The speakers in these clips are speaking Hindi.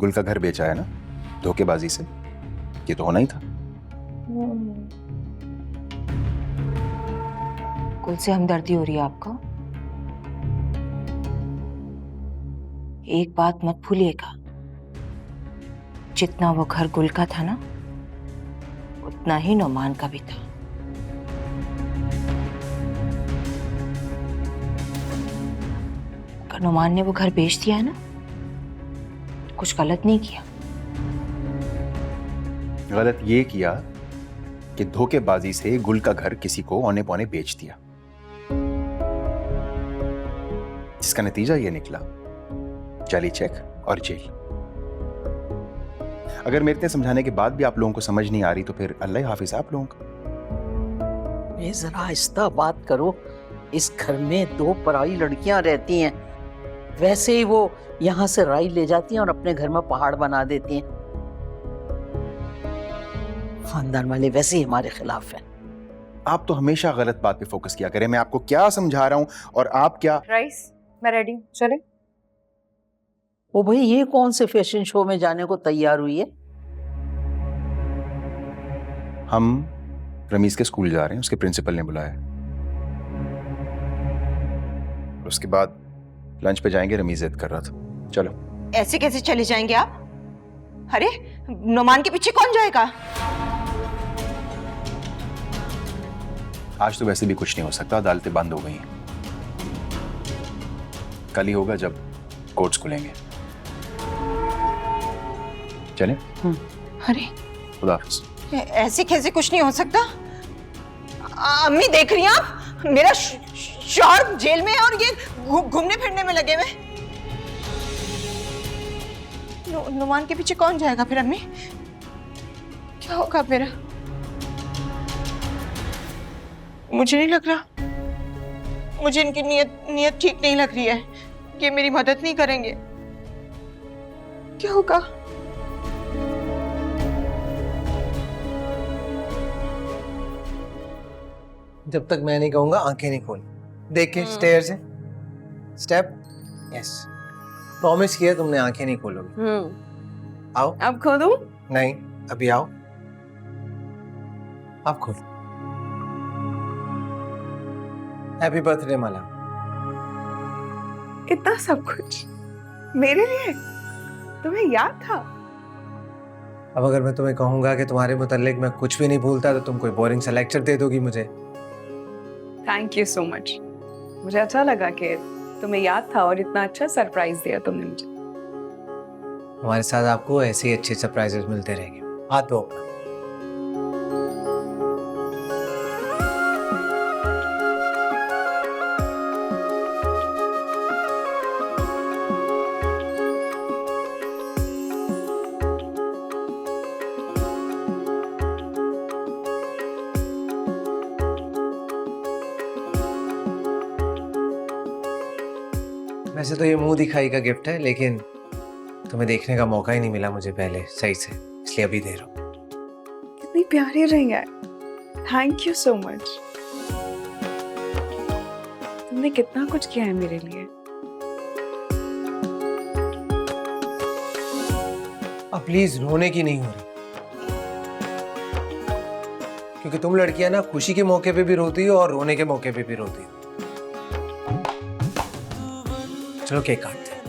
गुल का घर बेचा है ना, धोखेबाजी से। ये तो होना ही था। गुल से हमदर्दी हो रही है आपको? एक बात मत भूलिएगा, जितना वो घर गुल का था ना, उतना ही नोमान का भी था। अगर नोमान ने वो घर बेच दिया है ना, तो कुछ गलत नहीं किया। गलत ये किया कि धोखेबाजी से गुल का घर किसी को औने पौने बेच दिया, जिसका नतीजा ये निकला, जाली चेक और जेल। अगर मेरे इतने समझाने के बाद भी आप लोगों को समझ नहीं आ रही तो फिर अल्लाह हाफिज आप लोगों का। ये जरा आहिस्ता बात करो। इस घर में 2 पराई लड़कियां रहती हैं, वैसे ही वो यहाँ से राई ले जाती हैं और अपने घर में पहाड़ बना देती हैं। खानदान वाले वैसे ही हमारे खिलाफ हैं। आप तो हमेशा गलत बात पे फोकस किया करें। मैं आपको क्या समझा रहा हूं और आप क्या। राइस, मैं रेडी हूँ, चले। ओ भाई, ये कौन से फैशन शो में जाने को तैयार हुई है? हम रमीज के स्कूल जा रहे हैं, उसके प्रिंसिपल ने बुलाया। उसके बाद लंच पे जाएंगे। रमीज जिद कर रहा था। चलो। ऐसे कैसे चले जाएंगे आप? अरे नोमान के पीछे कौन जाएगा? आज तो वैसे भी कुछ नहीं हो सकता, अदालतें बंद हो गई हैं। कल ही होगा जब कोर्ट्स खुलेंगे। चलें? अरे खुदा हाफिज। ऐसे कैसे कुछ नहीं हो सकता? अम्मी देख रही हैं आप? मेरा शौहर जेल में है और ये घूमने फिरने में लगे हुए। नुमान के पीछे कौन जाएगा फिर अम्मी? क्या होगा मेरा? मुझे नहीं लग रहा, मुझे इनकी नीयत ठीक नहीं लग रही है। ये मेरी मदद नहीं करेंगे। क्या होगा? जब तक मैं नहीं कहूंगा आंखें नहीं खोल। देखे स्टेयर से स्टेप। यस, प्रॉमिस किया तुमने आंखें नहीं खोलोगी। आओ। अब खोलूं? नहीं, अभी आओ। आप खोलो। हैप्पी बर्थडे माला। इतना सब कुछ मेरे लिए? तुम्हें याद था? अब अगर मैं तुम्हें कहूंगा कि तुम्हारे मुताल्लिक मैं कुछ भी नहीं भूलता तो तुम कोई बोरिंग सा लेक्चर दे दोगी मुझे। Thank you so much. मुझे अच्छा लगा कि तुम्हें याद था और इतना अच्छा सरप्राइज दिया तुमने मुझे। हमारे साथ आपको ऐसे ही अच्छे सरप्राइजेस मिलते रहेंगे। हाथ धो अपना। वैसे तो ये मुंह दिखाई का गिफ्ट है, लेकिन तुम्हें देखने का मौका ही नहीं मिला मुझे पहले सही से, इसलिए अभी दे रहा हूँ। कितनी प्यारी रिंग है। Thank you so much. तुमने कितना कुछ किया है मेरे लिए। अब प्लीज रोने की नहीं हो रही, क्योंकि तुम लड़कियां ना खुशी के मौके पे भी रोती हो और रोने के मौके पे भी रोती हो। चलो केक काटते हैं।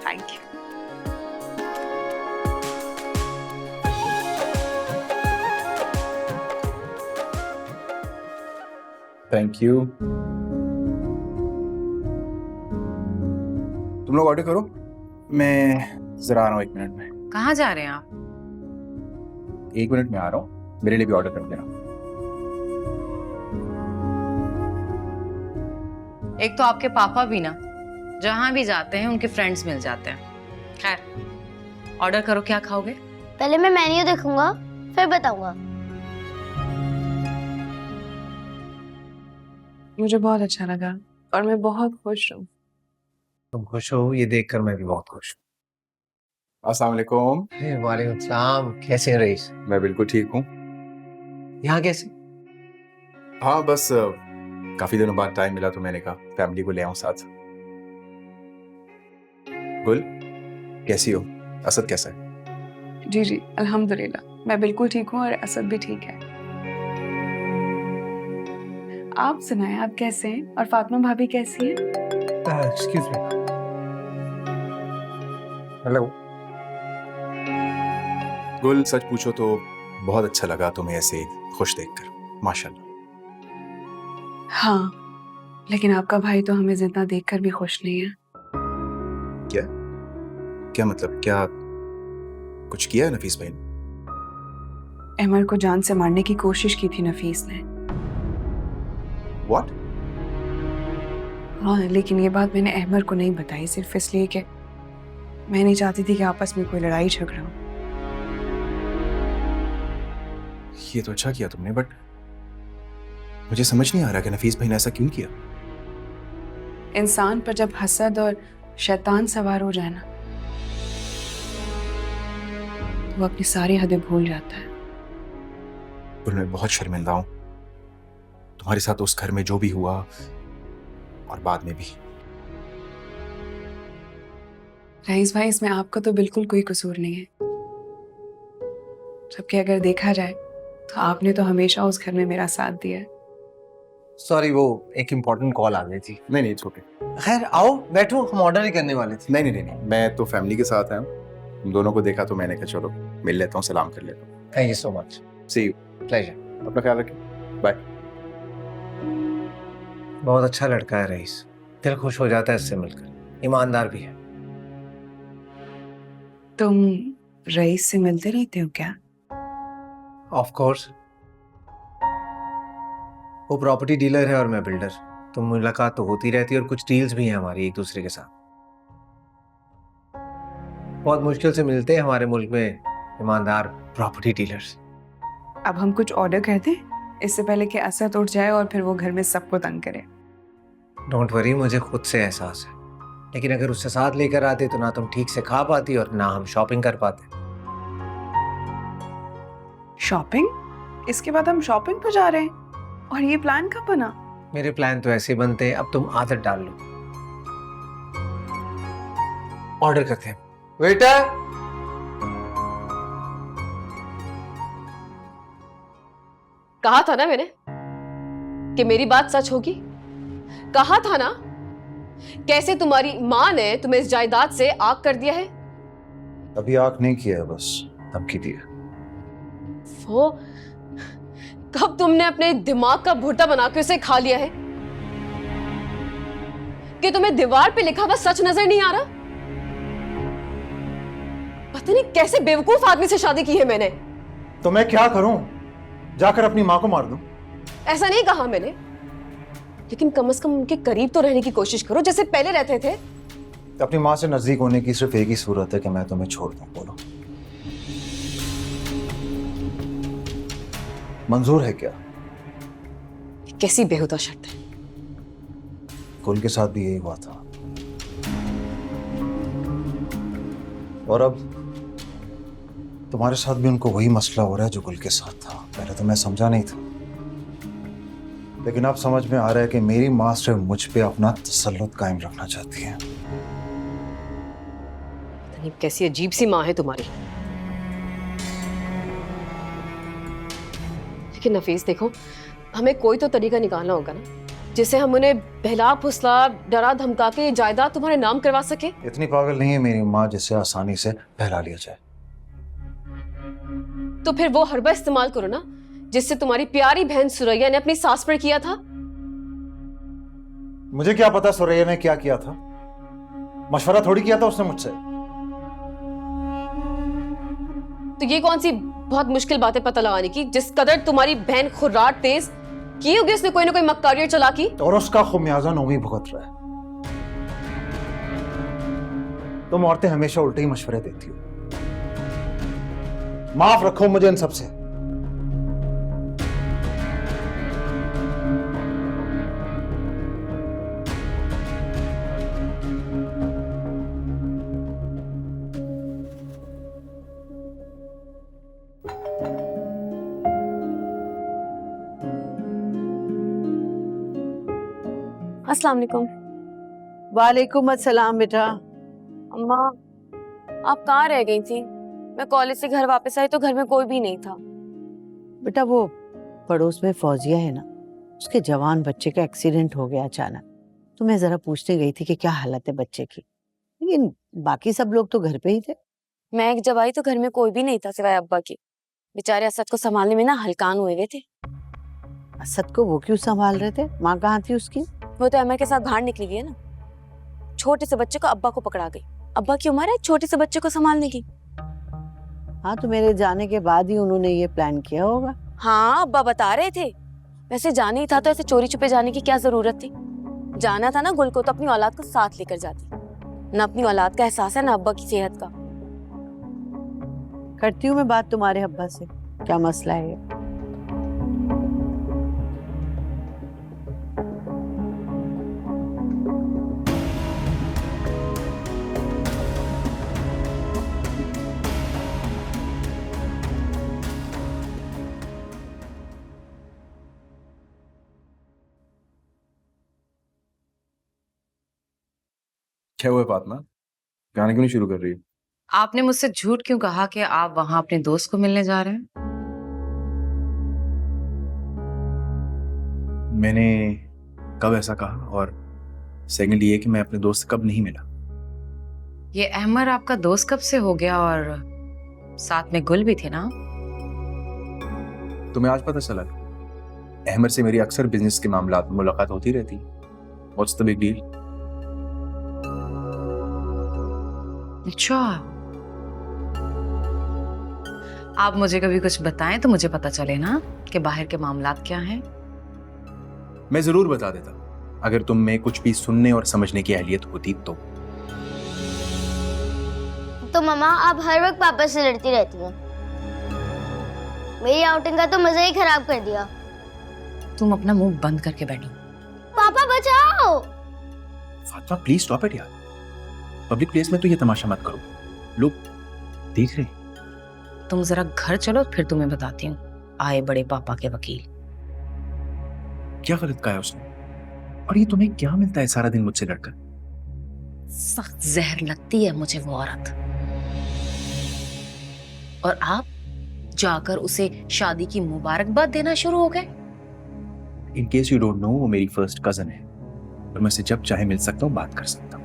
Thank you. Thank you. तुम लोग ऑर्डर करो, मैं जरा आ रहा हूँ 1 मिनट में। कहाँ जा रहे हैं आप? 1 मिनट में आ रहा हूँ, मेरे लिए भी ऑर्डर कर देना। एक तो आपके पापा भी ना जहाँ भी जाते हैं उनके फ्रेंड्स मिल जाते हैं। खैर, ऑर्डर करो, क्या खाओगे? पहले मैं मेन्यू देखूंगा, फिर बताऊंगा। मुझे बहुत अच्छा लगा और मैं बहुत खुश हूँ। तुम खुश हो ये देखकर मैं भी बहुत खुश अस्सलाम वालेकुम। हूँ। वालेकुम सलाम, कैसे हैं रईस? मैं बिल्कुल ठीक हूँ। यहाँ कैसे? हाँ बस काफी दिनों बाद टाइम मिला तो मैंने कहा फैमिली को ले आऊं साथ। गुल कैसी हो? असद कैसा है? जी जी अल्हम्दुलिल्लाह, मैं बिल्कुल ठीक हूँ और असद भी ठीक है। आप सुनाएं, आप कैसे हैं और फातिमा भाभी कैसी हैं? Excuse me. हेलो। गुल सच पूछो तो बहुत अच्छा लगा तुम्हें ऐसे खुश देखकर, माशाल्लाह। हाँ, लेकिन आपका भाई तो हमें जिंदा देखकर भी खुश नहीं है। क्या क्या मतलब? क्या कुछ किया है नफीस भाई ने? अहमर को जान से मारने की कोशिश की थी नफीस ने। व्हाट? हाँ, लेकिन ये बात मैंने अहमर को नहीं बताई, सिर्फ इसलिए कि मैं नहीं चाहती थी कि आपस में कोई लड़ाई झगड़ा हो। ये तो अच्छा किया तुमने, बट मुझे समझ नहीं आ रहा कि नफीस भाई ने ऐसा क्यों किया। इंसान पर जब हसद और शैतान सवार हो जाए ना, तो वो अपनी सारी हदें भूल जाता है। गुल मैं बहुत शर्मिंदा हूं तुम्हारे साथ उस घर में जो भी हुआ और बाद में भी। रईस भाई, इसमें आपका तो बिल्कुल कोई कसूर नहीं है, जबकि अगर देखा जाए तो आपने तो हमेशा उस घर में मेरा साथ दिया है। सॉरी, वो एक इम्पोर्टेंट कॉल आ गई थी। नहीं नहीं, इट्स ओके। खैर आओ बैठो, हम ऑर्डर ही करने वाले थे। नहीं नहीं नहीं, मैं तो फैमिली के साथ आया हूँ। तुम दोनों को देखा तो मैंने कहा चलो मिल लेता हूँ, सलाम कर लेता हूँ। Thank you so much. See you. Pleasure. अपना ख्याल रखें, बाय। बहुत अच्छा लड़का है रईस, दिल खुश हो जाता है इससे मिलकर, ईमानदार भी है। तुम रईस से मिलते रहते हो क्या? ऑफ कोर्स, वो प्रॉपर्टी डीलर है और मैं बिल्डर, तो मुलाकात तो होती रहती है और कुछ डील्स भी हैं हमारी एक दूसरे के साथ। बहुत मुश्किल से मिलते हैं हमारे मुल्क में ईमानदार प्रॉपर्टी डीलर्स। अब हम कुछ ऑर्डर कर दें इससे पहले कि असद उठ जाए और फिर वो घर में सबको तंग करे। डोंट वरी, मुझे खुद से एहसास है, लेकिन अगर उससे साथ लेकर आते तो ना तुम ठीक से खा पाती और ना हम शॉपिंग कर पाते। शॉपिंग? इसके बाद हम शॉपिंग पर जा रहे हैं? और ये प्लान कब बना? मेरे प्लान तो ऐसे बनते हैं, अब तुम आदत डाल लो। ऑर्डर करते हैं। वेटर, कहा था ना मैंने कि मेरी बात सच होगी। कहा था ना। कैसे तुम्हारी माँ ने तुम्हें इस जायदाद से आग कर दिया है? अभी आग नहीं किया है, बस धमकी दी है। वो कब तुमने अपने दिमाग का भुट्टा बना के उसे खा लिया है कि तुम्हें दीवार पे लिखा हुआ सच नजर नहीं आ रहा? पता नहीं कैसे बेवकूफ आदमी से शादी की है मैंने। तो मैं क्या करूं? जाकर अपनी माँ को मार दूं? ऐसा नहीं कहा मैंने, लेकिन कम से कम उनके करीब तो रहने की कोशिश करो जैसे पहले रहते थे। अपनी माँ से नजदीक होने की सिर्फ एक ही सूरत है कि मैं तुम्हें छोड़ दूं। बोलो, मंजूर है क्या? कैसी बेहुदा शर्त है। गुल के साथ भी यही हुआ था, और अब तुम्हारे साथ भी उनको वही मसला हो रहा है जो गुल के साथ था। पहले तो मैं समझा नहीं था, लेकिन अब समझ में आ रहा है कि मेरी माँ सिर्फ मुझ पे अपना तसल्लुत कायम रखना चाहती है। पता नहीं कैसी अजीब सी माँ है तुम्हारी। लेकिन नफीस देखो, हमें कोई तो तरीका निकालना होगा ना, जिससे हम उन्हें बहला फुसला डरा धमका के जायदाद तुम्हारे नाम करवा सके। इतनी पागल नहीं है मेरी माँ जिसे आसानी से बहला लिया जाए। तो फिर वो हरबा इस्तेमाल करो ना, जिससे तुम्हारी प्यारी बहन सुरैया ने अपनी सास पर किया था। मुझे क्या पता सुरैया ने क्या किया था? मशवरा थोड़ी किया था उसने मुझसे। तो ये कौन सी बहुत मुश्किल बातें पता लगाने की, जिस कदर तुम्हारी बहन खुर्राट तेज की होगी उसने कोई ना कोई मक्कारी चालाकी, और उसका खुमियाजा नौमी भुगत रहा है। तुम औरतें हमेशा उल्टे ही मशवरे देती हो। माफ रखो मुझे इन सबसे। अस्सलाम वालेकुम। वालेकुम अस्सलाम बेटा। अम्मा, आप कहाँ रह गई थी? मैं कॉलेज से घर वापस आई तो घर में कोई भी नहीं था। बेटा वो पड़ोस में फौजिया है ना, उसके जवान बच्चे का एक्सीडेंट हो गया अचानक, तो मैं जरा पूछने गई थी कि क्या हालत है बच्चे की, लेकिन बाकी सब लोग तो घर पे ही थे। मैं जब आई तो घर में कोई भी नहीं था सिवाय अब्बा के। बेचारे असद को संभालने में ना हलकान हुए हुए थे। असद को वो क्यों संभाल रहे थे? माँ कहाँ थी उसकी? वो तो अमर के साथ बाहर निकली हुई है ना। छोटे से बच्चे को अब्बा को पकड़ा गई। अब्बा की उम्र है छोटे से बच्चे को संभालने की। हाँ, तो मेरे जाने के बाद ही उन्होंने ये प्लान किया होगा। हाँ, अब्बा बता रहे थे। वैसे जाना ही था तो ऐसे चोरी छुपे जाने की क्या जरूरत थी? जाना था ना गुल को तो अपनी औलाद को साथ लेकर जाती। ना अपनी औलाद का एहसास है ना अब्बा की सेहत का। करती हूँ मैं बात तुम्हारे अब्बा से, क्या मसला है ये। क्या हुआ फातिमा, गाना क्यों नहीं शुरू कर रही? आपने मुझसे झूठ क्यों कहा कि आप वहां अपने दोस्त को मिलने जा रहे हैं? मैंने कब ऐसा कहा? और सेकंड ये कि मैं अपने दोस्त से कब नहीं मिला। ये अहमर आपका दोस्त कब से हो गया? और साथ में गुल भी थे ना? तुम्हें आज पता चला? अहमद से मेरी अक्सर बिजनेस के मामलात में मुलाकात होती रहती। What's the big deal? अच्छा, आप मुझे कभी कुछ बताएं तो मुझे पता चले ना कि बाहर के मामलात क्या हैं। मैं जरूर बता देता अगर तुम में कुछ भी सुनने और समझने की अहलियत होती तो। मम्मा आप हर वक्त पापा से लड़ती रहती हैं। मेरी आउटिंग का तो मजा ही खराब कर दिया। तुम अपना मुंह बंद करके बैठो। पापा बचाओ। फातिमा प्लीज स्टॉप इट यार। पब्लिक प्लेस में तो ये तमाशा मत करो, लोग देख रहे हैं। तुम जरा घर चलो फिर तुम्हें बताती हूँ। आए बड़े पापा के वकील। क्या गलत कहा है उसने? और ये तुम्हें क्या मिलता है सारा दिन मुझसे लड़कर? सख्त जहर लगती है मुझे वो औरत। और आप जाकर उसे शादी की मुबारकबाद देना शुरू हो गए। In case you don't know, वो मेरी फर्स्ट कजन है और मैं उसे जब चाहे मिल सकता हूँ, बात कर सकता हूँ।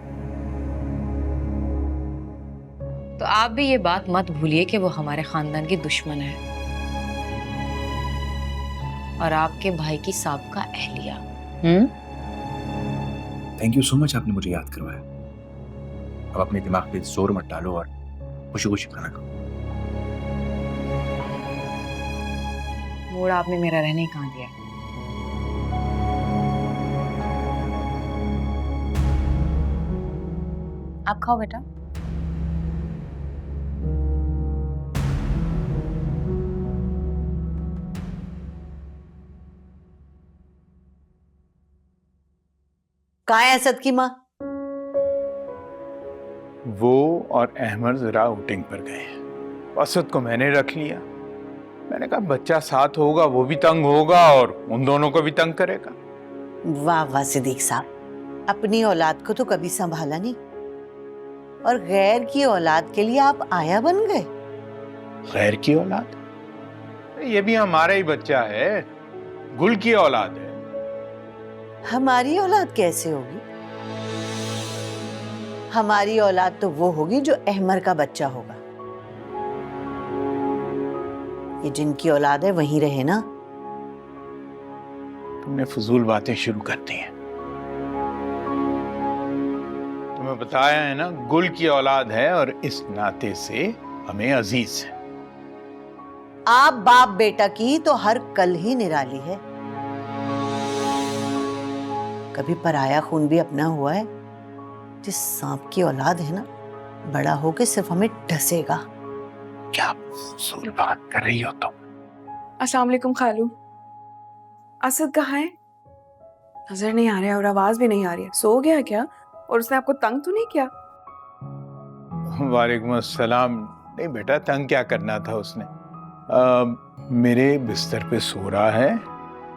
तो आप भी ये बात मत भूलिए कि वो हमारे खानदान की दुश्मन है और आपके भाई की साबका अहलिया। थैंक यू सो मच, आपने मुझे याद करवाया। अब अपने दिमाग पे जोर मत डालो और खुशी खुशी खाना खाओ। मूड आपने मेरा रहने ही कहाँ दिया। आप खाओ बेटा। कहाँ है असद की माँ? वो और अहमद जरा आउटिंग पर गए हैं। असद को मैंने रख लिया। मैंने कहा बच्चा साथ होगा, वो भी तंग होगा और उन दोनों को भी तंग करेगा। वाह वाह सिद्दीक साहब, अपनी औलाद को तो कभी संभाला नहीं और गैर की औलाद के लिए आप आया बन गए। गैर की औलाद? ये भी हमारा ही बच्चा है, गुल की औलाद है। हमारी औलाद कैसे होगी? हमारी औलाद तो वो होगी जो अहमर का बच्चा होगा। ये जिनकी औलाद है वहीं रहे ना। तुमने फजूल बातें शुरू कर दी हैं। तुम्हें बताया है ना, गुल की औलाद है और इस नाते से हमें अजीज है। आप बाप बेटा की तो हर कल ही निराली है। कभी पराया खून भी अपना हुआ है? जिस सांप की औलाद है ना, बड़ा होके सिर्फ हमें डसेगा। क्या फजूल बात कर रही हो तुम? अस्सलाम वालेकुम खालू। असद कहाँ है? नजर नहीं आ रहा है और आवाज भी नहीं आ रही है। सो गया क्या? और उसने आपको तंग तो नहीं किया? वालेकुम अस्सलाम। नहीं बेटा, तंग क्या करना था उसने। मेरे बिस्तर पे सो रहा है,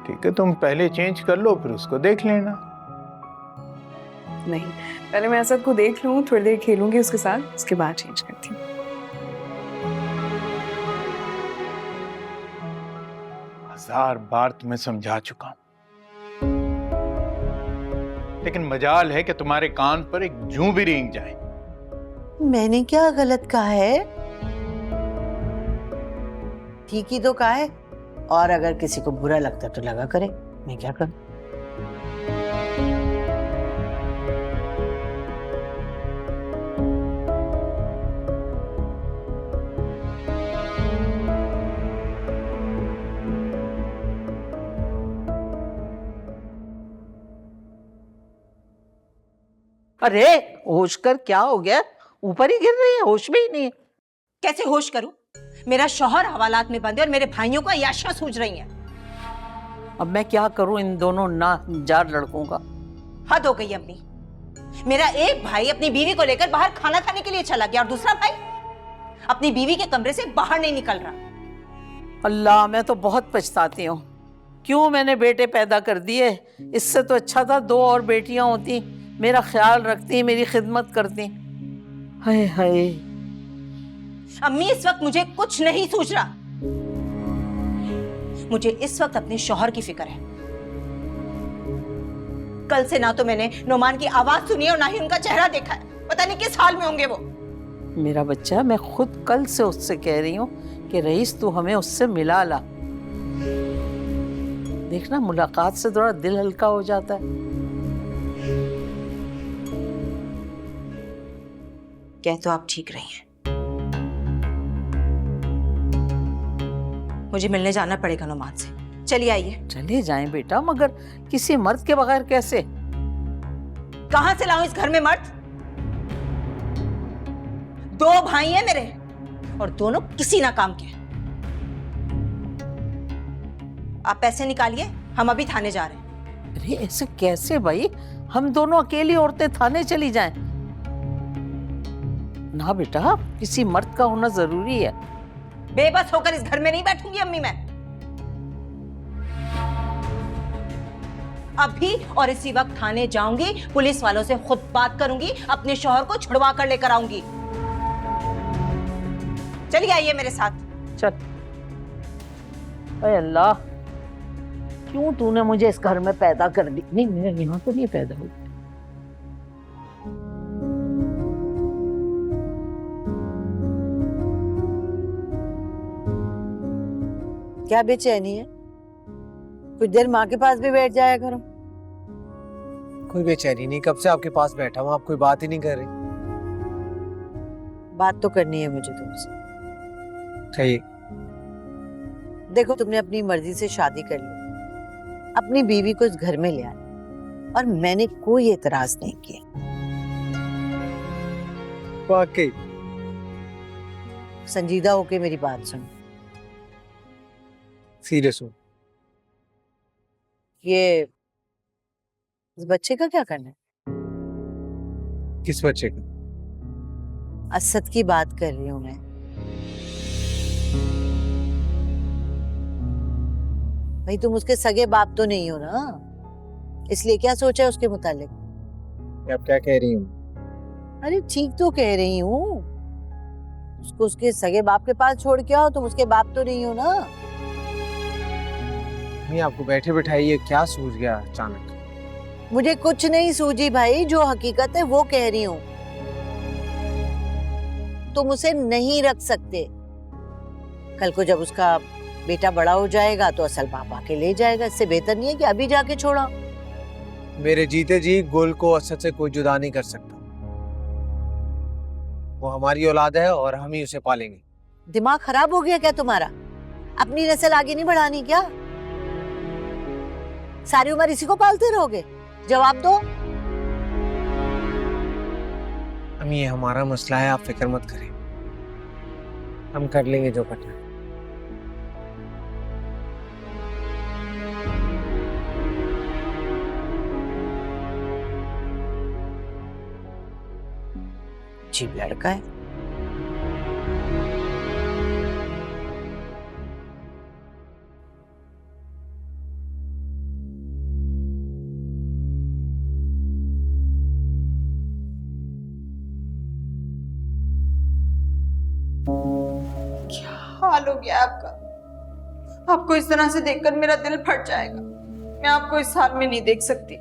ठीक है, तुम पहले चेंज कर लो फिर उसको देख लेना। नहीं, पहले मैं असद को देख लूं, थोड़ी देर खेलूंगी उसके साथ, उसके बाद चेंज करती हूँ। हजार बार तुम्हें समझा चुका हूं, लेकिन मजाल है कि तुम्हारे कान पर एक जूं भी रेंग जाए। मैंने क्या गलत कहा है? ठीक ही तो कहा है। और अगर किसी को बुरा लगता तो लगा करे, मैं क्या करूं? अरे होश कर, क्या हो गया? ऊपर ही गिर रही है, होश में ही नहीं है। कैसे होश करूं? मेरा शौहर हवालात में बंद है और मेरे भाइयों को अय्याशियां सूझ रही हैं। अब मैं क्या करूं इन दोनों नाजार लड़कों का? हद हो गई अम्मी। मेरा एक भाई अपनी बीवी को लेकर बाहर खाना खाने के लिए चला गया और दूसरा भाई अपनी बीवी के कमरे से बाहर नहीं निकल रहा। अल्लाह, मैं तो बहुत पछताती हूँ। क्यों मैंने बेटे पैदा कर दिए? इससे तो अच्छा था 2 और बेटियां होती, मेरा ख्याल रखती, मेरी खिदमत करती। हाय हाय। अम्मी, इस वक्त मुझे कुछ नहीं सूझ रहा। मुझे इस वक्त अपने शौहर की फिक्र है। कल से ना तो मैंने नोमान की आवाज सुनी है और ना ही उनका चेहरा देखा है। पता नहीं किस हाल में होंगे वो। मेरा बच्चा, मैं खुद कल से उससे कह रही हूँ कि रईस तू हमें उससे मिला ला। देखना, मुलाकात से थोड़ा दिल हल्का हो जाता है। कह तो आप ठीक रही हैं। मुझे मिलने जाना पड़ेगा नोमान से। चलिए आइए। चले जाएं बेटा, मगर किसी मर्द के बगैर कैसे? कहां से लाऊं इस घर में मर्द? 2 भाई हैं मेरे और दोनों किसी ना काम के। आप पैसे निकालिए, हम अभी थाने जा रहे हैं। अरे ऐसे कैसे भाई? हम दोनों अकेली औरतें थाने चली जाएं? ना बेटा, किसी मर्द का होना जरूरी है। बेबस होकर इस घर में नहीं बैठूंगी अम्मी मैं। अभी और इसी वक्त थाने जाऊंगी, पुलिस वालों से खुद बात करूंगी, अपने शौहर को छुड़वा कर लेकर आऊंगी। चलिए आइए मेरे साथ। चल। अरे अल्लाह, क्यों तूने मुझे इस घर में पैदा कर दी? नहीं, मैं यहाँ तो नहीं पैदा हुई। क्या बेचैनी है? कुछ देर माँ के पास भी बैठ जाया करो। कोई बेचैनी नहीं, कब से आपके पास बैठा हूँ, आप कोई बात ही नहीं कर रही। बात तो करनी है मुझे तुमसे। चाहिए। देखो, तुमने अपनी मर्जी से शादी कर ली, अपनी बीवी को इस घर में ले आए और मैंने कोई एतराज नहीं किया। वाकई। संजीदा होके मेरी बात सुनो। सीरियस हो? ये इस बच्चे का क्या करना है? किस बच्चे का? असद की बात कर रही हूँ मैं। भाई, तुम उसके सगे बाप तो नहीं हो ना, इसलिए क्या सोचा है उसके मुतालिक? आप क्या कह रही हूँ? अरे ठीक तो कह रही हूँ। उसको उसके सगे बाप के पास छोड़ के आओ, तुम उसके बाप तो नहीं हो ना। नहीं, आपको बैठे बिठाए ये क्या सूझ गया अचानक? मुझे कुछ नहीं सूझी भाई, जो हकीकत है वो कह रही हूँ। तुम उसे नहीं रख सकते। कल को जब उसका बेटा बड़ा हो जाएगा तो असल बाप आके ले जाएगा। इससे बेहतर नहीं है कि अभी जाके छोड़ा। मेरे जीते जी गुल को असद से कोई जुदा नहीं कर सकता। वो हमारी औलाद है और हम ही उसे पालेंगे। दिमाग खराब हो गया क्या तुम्हारा? अपनी नस्ल आगे नहीं बढ़ानी क्या? सारी उम्र इसी को पालते रहोगे? जवाब दो। अम्मी, ये हमारा मसला है, आप फिक्र मत करें। हम कर लेंगे जो करना है। अजीब लड़का है। क्या हाल हो गया आपका? आपको इस तरह से देखकर मेरा दिल फट जाएगा। मैं आपको इस हाल में नहीं देख सकती।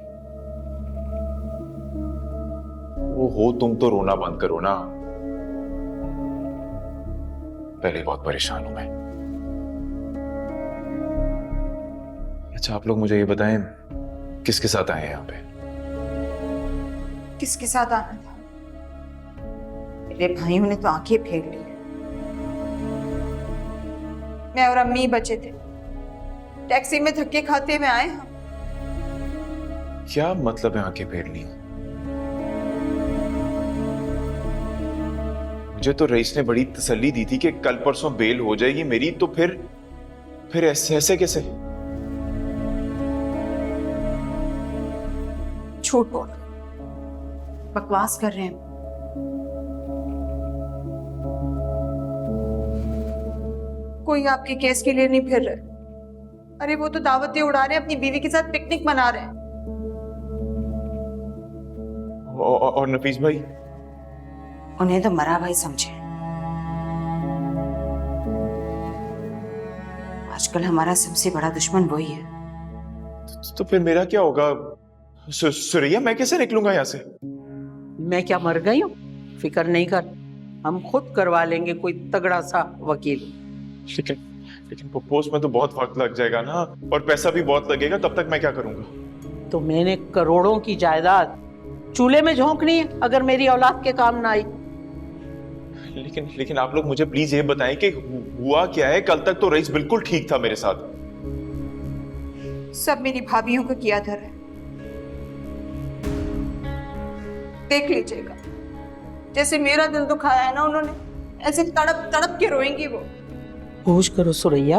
वो हो तुम तो रोना बंद करो ना। पहले बहुत परेशान हूं मैं। अच्छा आप लोग मुझे ये बताएं किसके साथ आए हैं यहाँ पे? किसके साथ आना था? मेरे भाइयों ने तो आंखें फेर ली। मैं और अम्मी बचे थे, टैक्सी में धक्के खाते हुए आए हम। क्या मतलब है आंखें फेरनी? मुझे तो रईस ने बड़ी तसल्ली दी थी कि कल परसों बेल हो जाएगी मेरी, तो फिर ऐसे ऐसे कैसे? झूठ बोल, बकवास कर रहे हैं। कोई आपके केस के लिए नहीं फिर रहे। अरे वो तो दावतें उड़ा रहे हैं, अपनी बीवी के साथ पिकनिक मना रहे हैं। और नफीस भाई? उन्हें तो मरा भाई समझे। आजकल हमारा सबसे बड़ा दुश्मन वही है। तो फिर मेरा क्या होगा? सुरैया मैं कैसे निकलूंगा यहाँ से? मैं क्या मर गई हूँ? फिक्र नहीं कर, हम खुद करवा लेंगे कोई तगड़ा सा वकील। लेकिन प्रपोज में तो बहुत वक्त लग जाएगा ना, और पैसा भी बहुत लगेगा। तब तक मैं क्या करूंगा? तो मैंने करोड़ों की जायदाद चूल्हे में झोंकनी है अगर मेरी औलाद के काम ना आई। लेकिन आप लोग मुझे प्लीज ये बताएं कि हुआ क्या है? कल तक तो रईस बिल्कुल ठीक था मेरे साथ। सब मेरी भाभियों को किया धर है। देख लीजिएगा, जैसे मेरा दिल दुखाया है ना उन्होंने, ऐसे तड़प तड़प के रोएंगी वो। होश करो सुरैया,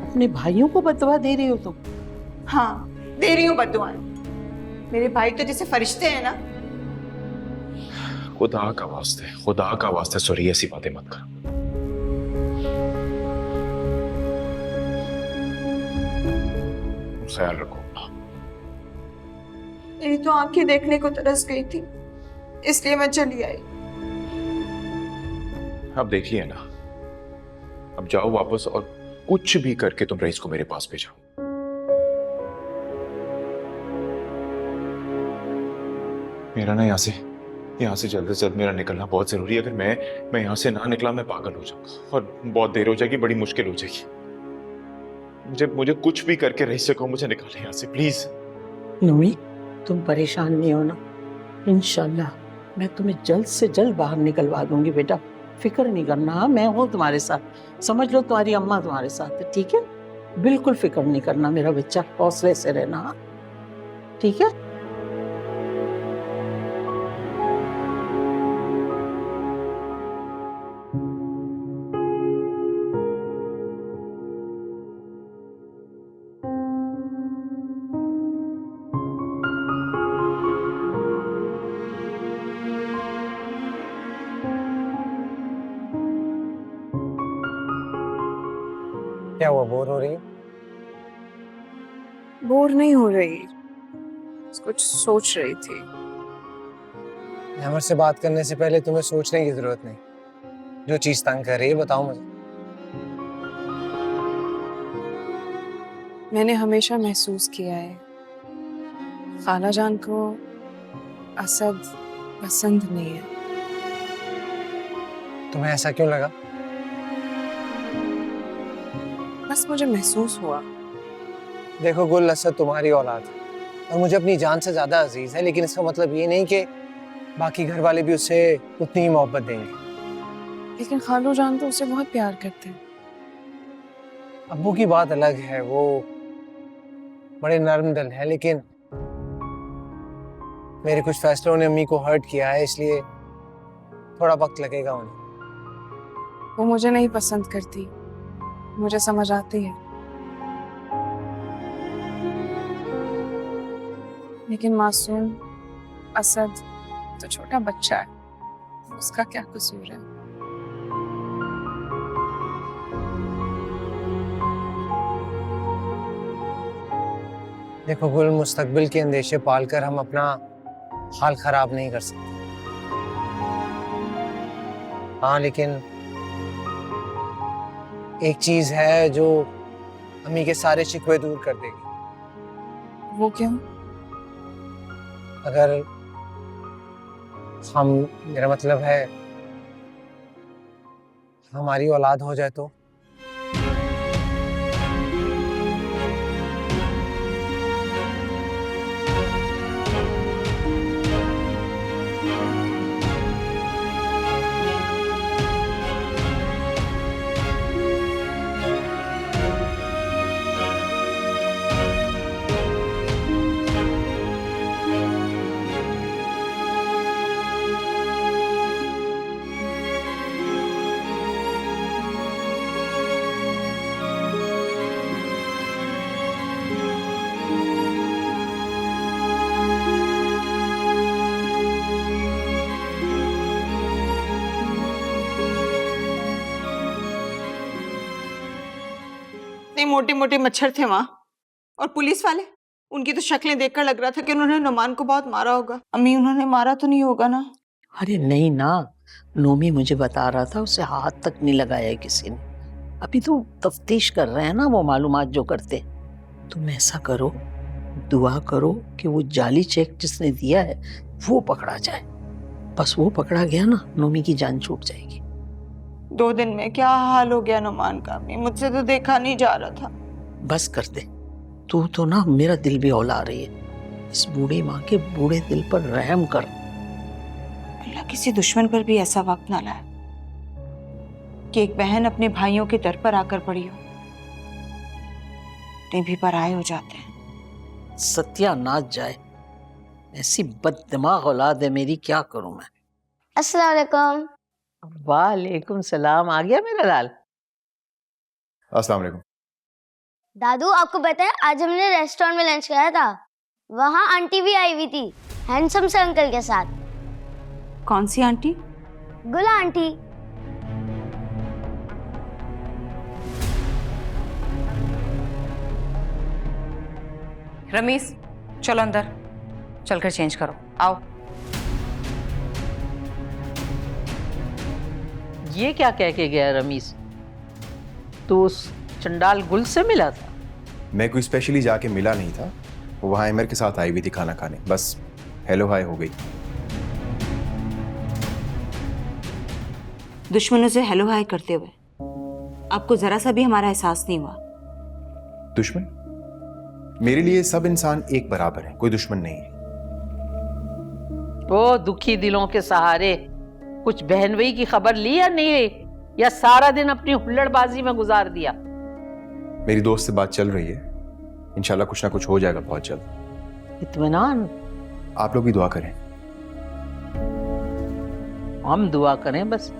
अपने भाइयों को बदवा दे रही हो तुम? हाँ, दे रही हूँ बद्दुआएं। मेरे भाई तो जैसे फरिश्ते हैं ना। खुदा का वास्ते सुरैया ऐसी बातें मत करो। ख्याल रखो। मेरी तो आंखें देखने को तरस गई थी, इसलिए मैं चली आई। अब देख लिया ना, अब जाओ वापस और कुछ भी करके तुम रईस को मेरे पास भेजो। मेरा ना यहाँ से जल्द से जल्द मेरा निकलना बहुत जरूरी है। अगर मैं यहाँ से ना निकला मैं पागल हो जाऊंगा और बहुत देर हो जाएगी, बड़ी मुश्किल हो जाएगी। मुझे कुछ भी करके रईस से कहो मुझे निकाले यहाँ से प्लीज। नूरी, तुम परेशान नहीं हो ना? इंशाल्लाह मैं तुम्हें जल्द से जल्द बाहर निकलवा दूंगी बेटा, फिक्र नहीं करना। मैं हूँ तुम्हारे साथ, समझ लो तुम्हारी अम्मा तुम्हारे साथ है, ठीक है? बिल्कुल फिक्र नहीं करना मेरा बच्चा, हौसले से रहना, ठीक है? क्या हुआ, बोर हो रही है? बोर नहीं हो रही, कुछ सोच रही थी। अहमद से बात करने से पहले तुम्हें सोचने की जरूरत नहीं। जो चीज तंग कर रही है बताओ मुझे। मैंने हमेशा महसूस किया है खाला जान को असद पसंद नहीं है। तुम्हें ऐसा क्यों लगा? बस मुझे महसूस हुआ। देखो गुल, असद तुम्हारी औलाद है और मुझे अपनी जान से ज्यादा अजीज है, लेकिन इसका मतलब ये नहीं कि बाकी घर वाले भी उससे उतनी ही मोहब्बत देंगे। लेकिन खालू जान तो उसे बहुत प्यार करते हैं। अब्बू की बात अलग है, वो बड़े नर्म दिल है, लेकिन मेरे कुछ फैसलों ने अम्मी को हर्ट किया है, इसलिए थोड़ा वक्त लगेगा उन्हें। वो मुझे नहीं पसंद करती, मुझे समझ आती है। लेकिन मासूम असद तो छोटा बच्चा है, उसका क्या कसूर है? देखो गुल, मुस्तकबिल के अंदेशे पालकर हम अपना हाल खराब नहीं कर सकते। हाँ, लेकिन एक चीज है जो अम्मी के सारे शिकवे दूर कर देगी। वो क्यों? अगर हम, मेरा मतलब है, हमारी औलाद हो जाए तो। इतने मोटे मोटे मच्छर थे वहां, और पुलिस वाले, उनकी तो शक्लें देखकर लग रहा था कि उन्होंने नुमान को बहुत मारा होगा। अम्मी, उन्होंने मारा तो नहीं होगा ना? अरे नहीं ना, नोमी मुझे बता रहा था उसे हाथ तक नहीं लगाया है किसी ने। अभी तो तफ्तीश कर रहे हैं ना वो मालूमात जो करते। तुम ऐसा करो, दुआ करो कि वो जाली चेक जिसने दिया है वो पकड़ा जाए। बस वो पकड़ा गया ना, नोमी की जान छूट जाएगी। 2 दिन में क्या हाल हो गया नुमान का? अम्मी, मुझसे तो देखा नहीं जा रहा था। बस कर दे, तू तो ना मेरा दिल भी औला रही है। इस बूढ़ी माँ के बूढ़े दिल पर रहम कर। अल्लाह किसी दुश्मन पर भी ऐसा वक्त ना लाए कि एक बहन अपने भाइयों के दर पर आकर पड़ी हो। ते भी पराये हो जाते हैं। सत्यानाश जाए, ऐसी बददिमाग औलाद है मेरी, क्या करूं मैं। अस्सलाम वालेकुम। वालेकुम सलाम। आ गया मेरा लाल? अस्सलाम वालेकुम। दादू, आपको पता है आज हमने रेस्टोरेंट में लंच किया था, वहाँ आंटी भी आई हुई थी, हैंडसम से अंकल के साथ। कौन सी आंटी? गुला आंटी। रमीस, चलो अंदर, चलकर चेंज करो। आओ। ये क्या कह के गया रमीस? तू उस चंडाल गुल से मिला था? मैं कोई स्पेशली जाके मिला नहीं था, वो वहाँ एमर के साथ आई हुई थी खाना खाने, बस हेलो हाय हो गई। दुश्मनों से हेलो हाय करते हुए आपको जरा सा भी हमारा एहसास नहीं हुआ? दुश्मन? मेरे लिए सब इंसान एक बराबर है, कोई दुश्मन नहीं है। ओ दुखी दिलों के सहारे, कुछ बहनवई की खबर ली या नहीं ली, या सारा दिन अपनी हुल्लड़बाजी में गुजार दिया? मेरी दोस्त से बात चल रही है, इंशाल्लाह कुछ ना कुछ हो जाएगा बहुत जल्द। इत्मीनान। आप लोग भी दुआ करें। हम दुआ करें बस।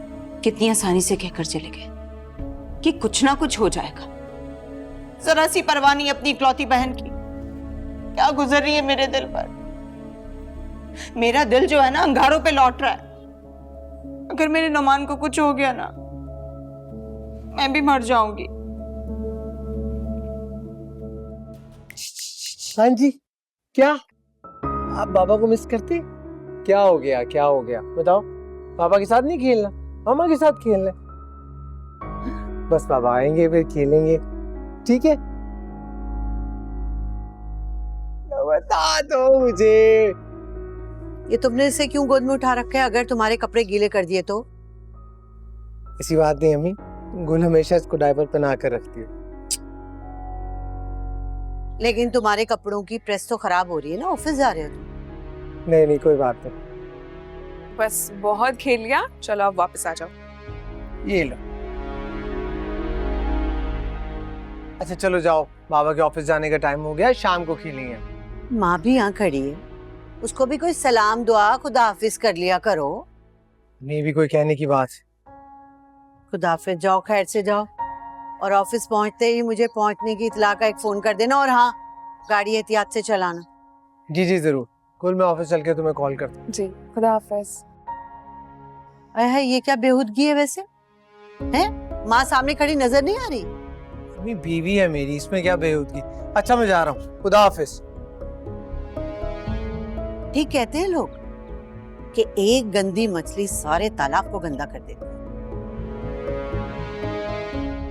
कितनी आसानी से कहकर चले गए कि कुछ ना कुछ हो जाएगा। जरा सी परवाह नहीं अपनी इकलौती बहन की। क्या गुजर रही है मेरे दिल पर। मेरा दिल जो है ना अंगारों पे लौट रहा है। अगर मेरे नुमान को कुछ हो गया ना, मैं भी मर जाऊंगी। हाँ जी, क्या आप बाबा को मिस करते? क्या हो गया, क्या हो गया बताओ? पापा के साथ नहीं खेलना, मामा के साथ खेलना। बस पापा आएंगे फिर खेलेंगे, ठीक है? बता दो मुझे। ये तुमने इसे क्यों गोद में उठा रखा है? अगर तुम्हारे कपड़े गीले कर दिए तो? ऐसी बात नहीं अम्मी, गुल हमेशा इसको डायपर पहना कर रखती है। लेकिन तुम्हारे कपड़ों की प्रेस तो खराब हो रही है ना, ऑफिस जा रहे हो तुम। नहीं नहीं कोई बात नहीं। बस बहुत खेल लिया, चलो अब वापस आ जाओ। ये लो। अच्छा चलो जाओ, बाबा के ऑफिस जाने का टाइम हो गया, शाम को खेलेंगे। माँ भी यहाँ खड़ी है, उसको भी कोई सलाम दुआ खुदा हाफिज कर लिया करो। नहीं भी कोई कहने की बात। खुदा हाफिज, जाओ खैर से जाओ। और ऑफिस पहुंचते ही मुझे पहुंचने की इतला का एक फोन कर देना, और हाँ, गाड़ी एहतियात से चलाना। जी जी जरूर। कुल मैं ऑफिस चल के तुम्हें कॉल करता हूँ। जी, खुदा हाफिज। है ये क्या बेहूदगी है वैसे? हैं? माँ सामने खड़ी नजर नहीं आ रही? अम्मी बीवी है मेरी, इसमें क्या बेहूदगी। अच्छा मैं जा रहा हूँ, खुदा हाफिज। ठीक कहते हैं लोग कि एक गंदी मछली सारे तालाब को गंदा कर देती है।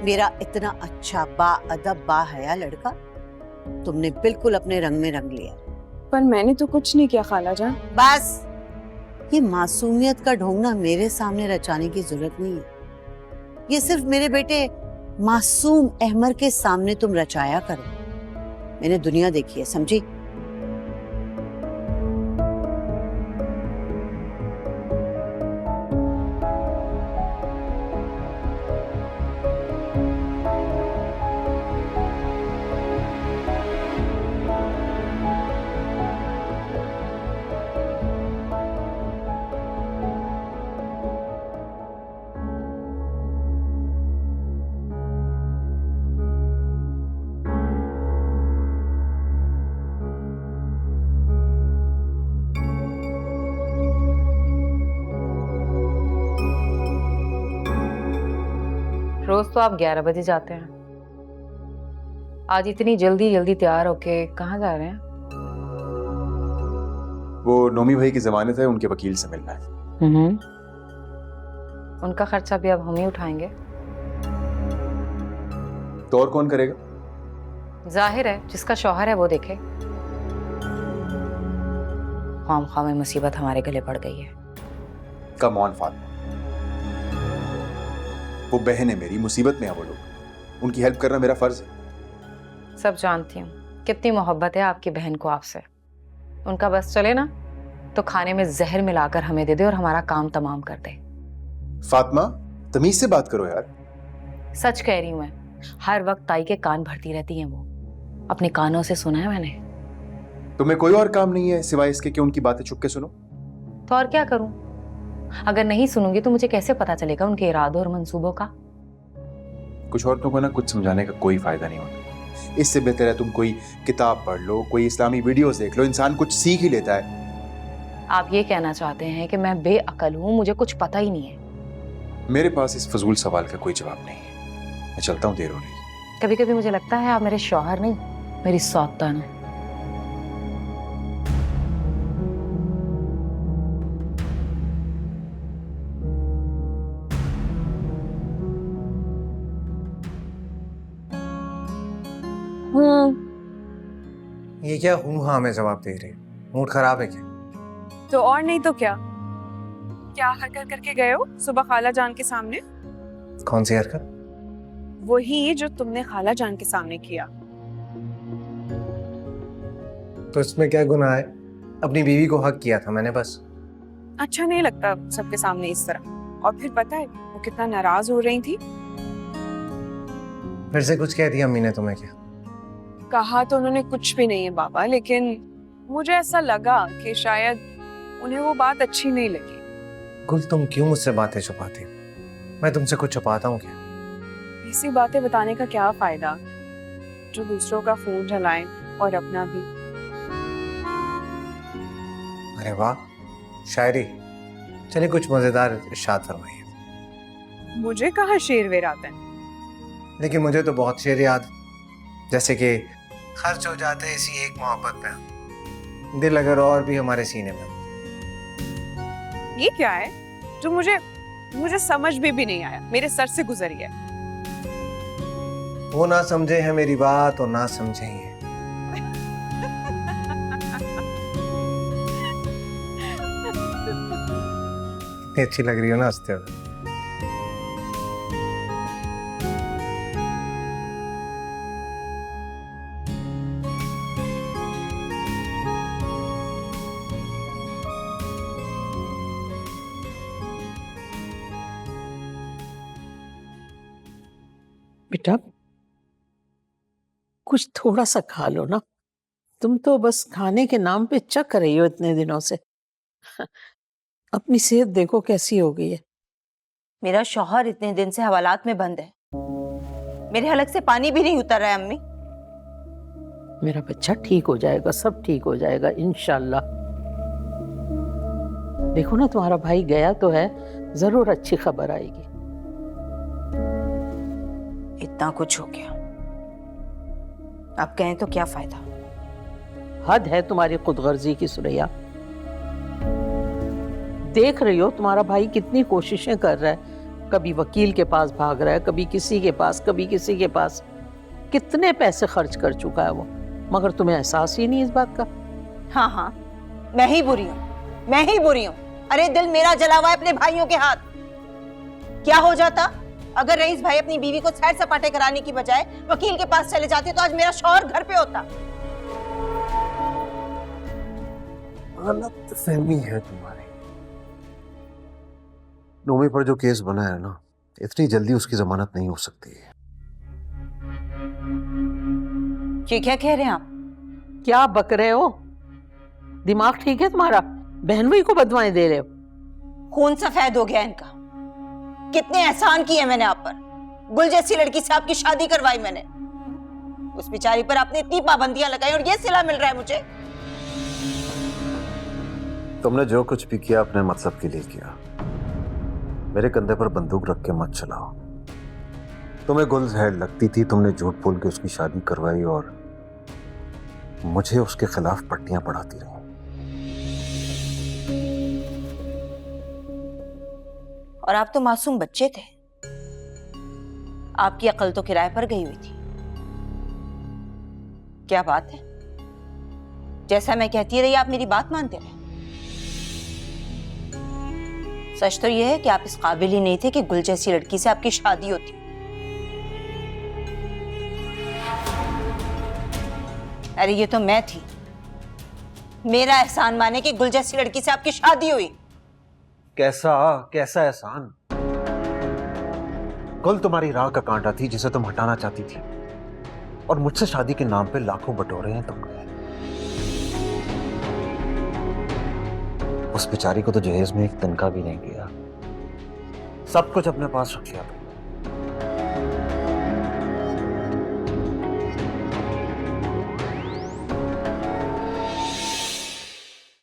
मेरा इतना अच्छा बाअदब बाहया लड़का तुमने बिल्कुल अपने रंग में रंग लिया। पर मैंने तो कुछ नहीं किया खाला जान। बस, ये मासूमियत का ढोंगना मेरे सामने रचाने की जरूरत नहीं है। ये सिर्फ मेरे बेटे मासूम अहमर के सामने तुम रचाया करो। मैंने दुनिया देखी है, समझी? रोज तो आप 11 बजे जाते हैं, आज इतनी जल्दी जल्दी तैयार होके कहाँ जा रहे हैं? वो नोमी भाई की जमानत है, उनके वकील से मिलना है। उनका खर्चा भी अब हम ही उठाएंगे। तो और कौन करेगा? जाहिर है जिसका शौहर है वो देखे। खामखा में मुसीबत हमारे गले पड़ गई है। कम ऑन फातिमा, वो बहन है मेरी, मुसीबत में है वो लोग, उनकी हेल्प करना मेरा फर्ज है। सब जानती हूँ कितनी मोहब्बत है आपकी बहन को आपसे। उनका बस चले ना तो खाने में जहर मिलाकर हमें दे दे और हमारा काम तमाम कर दे। फातिमा तमीज से बात करो यार। सच कह रही हूँ मैं, हर वक्त ताई के कान भरती रहती हैं वो, अपने कानों से सुना है मैंने। तुम्हें कोई और काम नहीं है सिवाय इसके कि उनकी बातें चुप के सुनो? तो और क्या करूं? अगर नहीं सुनूंगी तो मुझे कैसे पता चलेगा उनके इरादों और मंसूबों का? कुछ औरतों को ना कुछ समझाने का कोई फायदा नहीं होता। इससे बेहतर है तुम कोई किताब पढ़ लो, कोई इस्लामी वीडियोस देख लो, इंसान कुछ सीख ही लेता है। आप ये कहना चाहते हैं कि मैं बेअकल हूं, मुझे कुछ पता ही नहीं है? मेरे पास इस फजूल सवाल का कोई जवाब नहीं है। मैं चलता हूँ, देर हो रही है। कभी कभी मुझे लगता है आप मेरे शौहर नहीं, मेरी सौतान है। ये क्या हूँ हाँ में जवाब दे रही? मूड खराब है क्या? तो और नहीं तो क्या? क्या हरकत करके गए हो सुबह खाला जान के सामने? कौन सी हरकत? वही जो तुमने खाला जान के सामने किया। तो इसमें क्या गुनाह है? अपनी बीवी को हक किया था मैंने बस। अच्छा नहीं लगता सबके सामने इस तरह। और फिर पता है वो कितना नाराज हो रही थी। फिर से कुछ कह दिया अम्मी ने तुम्हें क्या? कहा तो उन्होंने कुछ भी नहीं है बाबा, लेकिन मुझे ऐसा लगा कि शायद उन्हें वो बात अच्छी नहीं लगी। गुल तुम क्यों मुझसे बातें छुपाती हो? मैं तुमसे कुछ छुपाता हूँ क्या? ऐसी बातें बताने का क्या फायदा जो दूसरों का फोन चलाएं और अपना भी। अरे वाह, शायरी। चलिए कुछ मजेदार इरशाद फरमाइए। मुझे कहाँ शेर वेर आता है? लेकिन मुझे तो बहुत शेर याद, जैसे कि खर्च हो जाते इसी एक मोहब्बत पे, दिल अगर और भी हमारे सीने में। ये क्या है जो मुझे समझ में भी नहीं आया, मेरे सर से गुजर गया। वो ना समझे है मेरी बात और ना समझेंगे। कितनी अच्छी लग रही हो ना हंसते हुए। बेटा कुछ थोड़ा सा खा लो ना, तुम तो बस खाने के नाम पे चक रही हो इतने दिनों से। अपनी सेहत देखो कैसी हो गई है। मेरा शौहर इतने दिन से हवालात में बंद है, मेरे हलक से पानी भी नहीं उतर रहा है अम्मी। मेरा बच्चा ठीक हो जाएगा, सब ठीक हो जाएगा इंशाल्लाह। देखो ना, तुम्हारा भाई गया तो है, जरूर अच्छी खबर आएगी। इतना कुछ हो गया, अब कहें तो क्या फायदा। हद है तुम्हारी खुदगर्जी की सुरैया। देख रही हो तुम्हारा भाई कितनी कोशिशें कर रहा है, कभी वकील के पास भाग रहा है, कभी किसी के पास, कभी किसी के पास। कितने पैसे खर्च कर चुका है वो, मगर तुम्हें एहसास ही नहीं इस बात का। हाँ हाँ, मैं ही बुरी हूँ, मैं ही बुरी हूँ। अरे दिल मेरा जला हुआ है अपने भाइयों के हाथ। क्या हो जाता अगर रईस भाई अपनी बीवी को सैर सपाटे कराने की बजाय वकील के पास चले जाते, तो आज मेरा शौहर घर पे होता। गलतफहमी है तुम्हारी। नोमी पर जो केस बना है ना, इतनी जल्दी उसकी जमानत नहीं हो सकती है। ये क्या कह रहे हैं आप? क्या बक रहे हो? दिमाग ठीक है तुम्हारा? बहनोई को बदवाएं दे रहे हो? खून सफेद हो गया इनका। कितने एहसान किए मैंने आप पर। गुल जैसी लड़की से आपकी शादी करवाई मैंने, उस बेचारी पर आपने इतनी पाबंदियां लगाई और ये सिला मिल रहा है मुझे। तुमने जो कुछ भी किया अपने मतलब के लिए किया। मेरे कंधे पर बंदूक रख के मत चलाओ। तुम्हें गुल जहर लगती थी, तुमने झूठ बोल के उसकी शादी करवाई और मुझे उसके खिलाफ पट्टियां पढ़ाती रही। और आप तो मासूम बच्चे थे, आपकी अकल तो किराए पर गई हुई थी। क्या बात है, जैसा मैं कहती रही आप मेरी बात मानते रहे। सच तो यह है कि आप इस काबिल ही नहीं थे कि गुल जैसी लड़की से आपकी शादी होती। अरे ये तो मैं थी, मेरा एहसान माने कि गुल जैसी लड़की से आपकी शादी हुई। कैसा कैसा एहसान? गुल तुम्हारी राह का कांटा थी जिसे तुम हटाना चाहती थी, और मुझसे शादी के नाम पे लाखों बटोरे हैं तुमने। उस बेचारी को तो जहेज में एक तिनका भी नहीं दिया, सब कुछ अपने पास रख लिया तुमने।